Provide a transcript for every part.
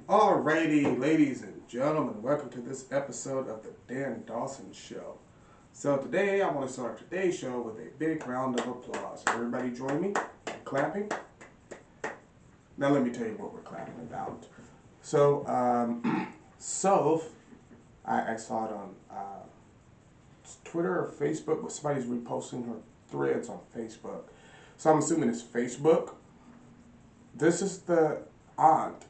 Alrighty, ladies and gentlemen, welcome to this episode of the Dan Dawson Show. So today, I want to start today's show with a big round of applause. Everybody join me in clapping. Now let me tell you what we're clapping about. So, I saw it on Twitter or Facebook, but somebody's reposting her threads on Facebook. So I'm assuming it's Facebook. This is the aunt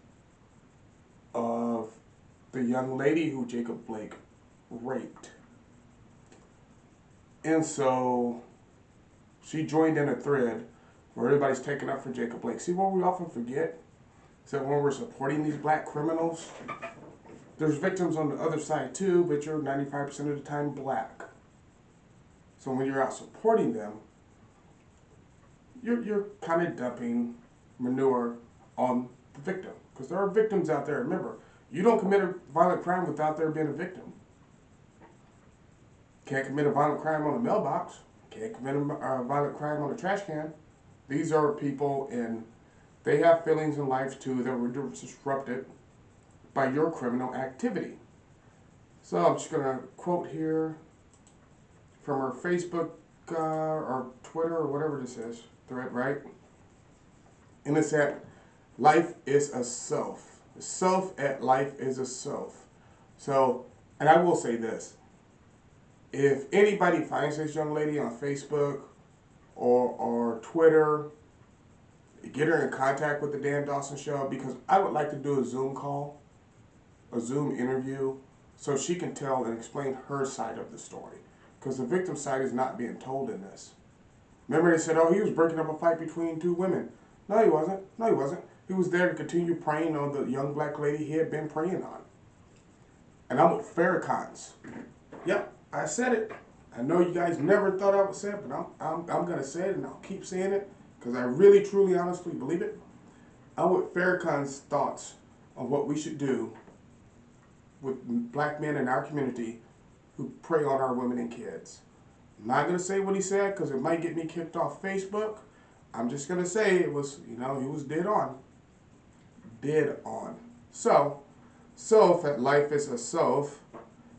of the young lady who Jacob Blake raped. And so she joined in a thread where everybody's taking up for Jacob Blake. See, what we often forget is that when we're supporting these black criminals, there's victims on the other side too, but you're 95% of the time black. So when you're out supporting them, you're kind of dumping manure on the victim. Because there are victims out there. Remember, you don't commit a violent crime without there being a victim. Can't commit a violent crime on a mailbox. Can't commit a violent crime on a trash can. These are people, and they have feelings in life too that were disrupted by your criminal activity. So I'm just going to quote here from her Facebook or Twitter or whatever this is, thread, right? And it said, life is a self. Self at life is a self. So, and I will say this. If anybody finds this young lady on Facebook or Twitter, get her in contact with the Dan Dawson Show, because I would like to do a Zoom call, a Zoom interview, so she can tell and explain her side of the story. Because the victim side is not being told in this. Remember they said, oh, he was breaking up a fight between two women. No, he wasn't. No, he wasn't. He was there to continue preying on the young black lady he had been preying on. And I'm with Farrakhan's. Yep, I said it. I know you guys never thought I would say it, but I'm going to say it, and I'll keep saying it because I really, truly, honestly believe it. I'm with Farrakhan's thoughts on what we should do with black men in our community who prey on our women and kids. I'm not going to say what he said because it might get me kicked off Facebook. I'm just going to say it was, he was dead on. Dead on. So if at life is a self,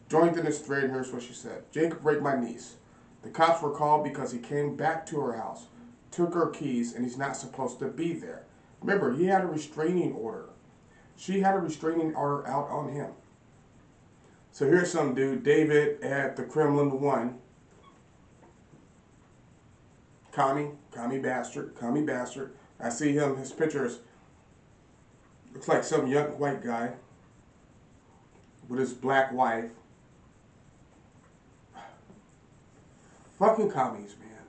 joined in this thread, and here's what she said. Jacob raped my niece. The cops were called because he came back to her house, took her keys, and he's not supposed to be there. Remember, he had a restraining order. She had a restraining order out on him. So here's some dude, David at the Kremlin 1. Commie bastard. I see him, his pictures, looks like some young white guy with his black wife. Fucking commies, man.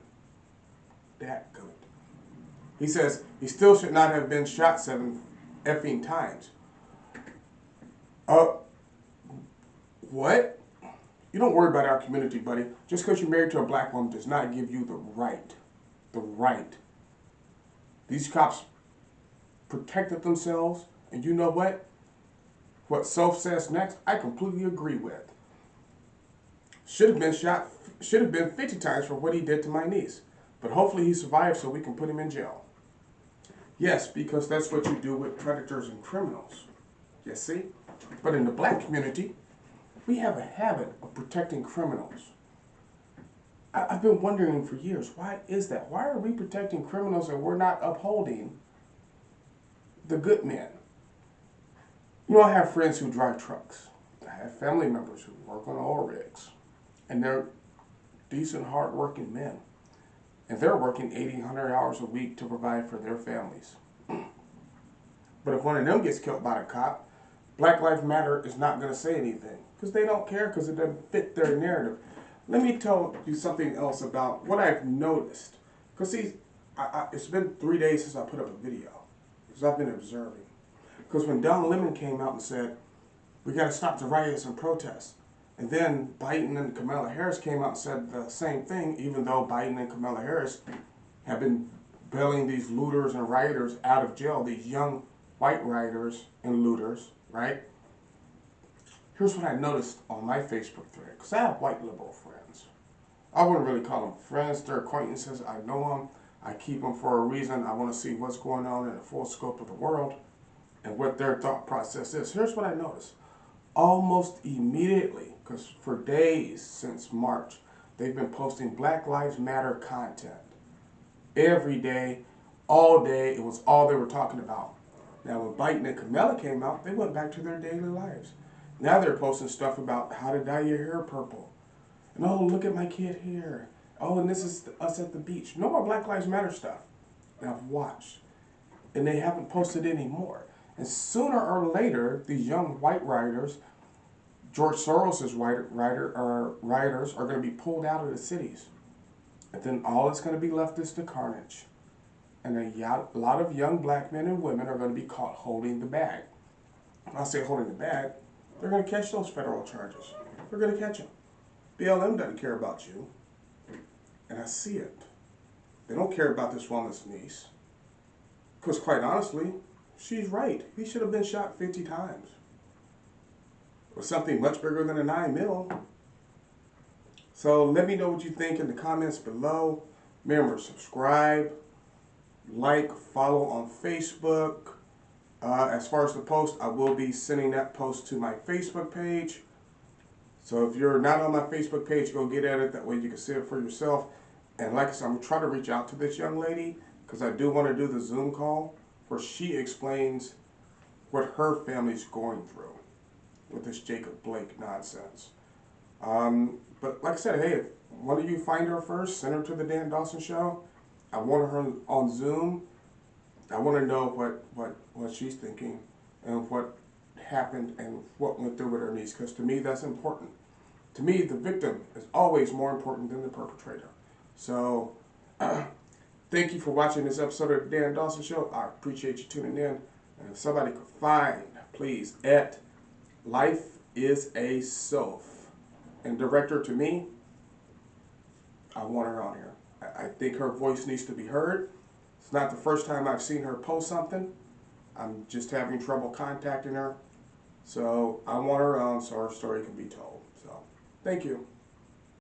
That good. He says he still should not have been shot 7 effing times. What? You don't worry about our community, buddy. Just because you're married to a black woman does not give you the right. The right. These cops protected themselves, and you know what? What Soph says next, I completely agree with. Should have been shot, should have been 50 times for what he did to my niece. But hopefully he survived so we can put him in jail. Yes, because that's what you do with predators and criminals. You see? But in the black community, we have a habit of protecting criminals. I've been wondering for years, why is that? Why are we protecting criminals and we're not upholding the good men? I have friends who drive trucks. I have family members who work on oil rigs. And they're decent, hard-working men. And they're working 80, 100 hours a week to provide for their families. But if one of them gets killed by a cop, Black Lives Matter is not going to say anything. Because they don't care, because it doesn't fit their narrative. Let me tell you something else about what I've noticed. Because see, it's been 3 days since I put up a video. Because I've been observing. Because when Don Lemon came out and said, we got to stop the riots and protests. And then Biden and Kamala Harris came out and said the same thing, even though Biden and Kamala Harris have been bailing these looters and rioters out of jail, these young white rioters and looters, right? Here's what I noticed on my Facebook thread, because I have white liberal friends. I wouldn't really call them friends, they're acquaintances. I know them. I keep them for a reason. I want to see what's going on in the full scope of the world. and what their thought process is. Here's what I noticed. Almost immediately, because for days since March, they've been posting Black Lives Matter content. Every day, all day, it was all they were talking about. Now, when Biden and Kamala came out, they went back to their daily lives. Now they're posting stuff about how to dye your hair purple. And oh, look at my kid here. Oh, and this is us at the beach. No more Black Lives Matter stuff. And I've watched. And they haven't posted anymore. And sooner or later, these young white writers, George Soros's writers, are going to be pulled out of the cities. And then all that's going to be left is the carnage. And a lot of young black men and women are going to be caught holding the bag. When I say holding the bag, they're going to catch those federal charges. They're going to catch them. BLM doesn't care about you. And I see it. They don't care about this woman's niece. Because quite honestly, she's right. He should have been shot 50 times. Or something much bigger than a 9mm. So let me know what you think in the comments below. Remember, subscribe, like, follow on Facebook. As far as the post, I will be sending that post to my Facebook page. So if you're not on my Facebook page, go get at it. That way you can see it for yourself. And like I said, I'm going to try to reach out to this young lady because I do want to do the Zoom call where she explains what her family's going through with this Jacob Blake nonsense. But like I said, hey, if one of you find her first, send her to the Dan Dawson Show. I want her on Zoom. I want to know what she's thinking and what happened and what went through with her niece, because to me that's important. To me, the victim is always more important than the perpetrator. So, thank you for watching this episode of the Dan Dawson Show. I appreciate you tuning in. And if somebody could find, please, at Life is a Soph and direct her to me, I want her on here. I think her voice needs to be heard. It's not the first time I've seen her post something. I'm just having trouble contacting her. So I want her on so her story can be told. So thank you.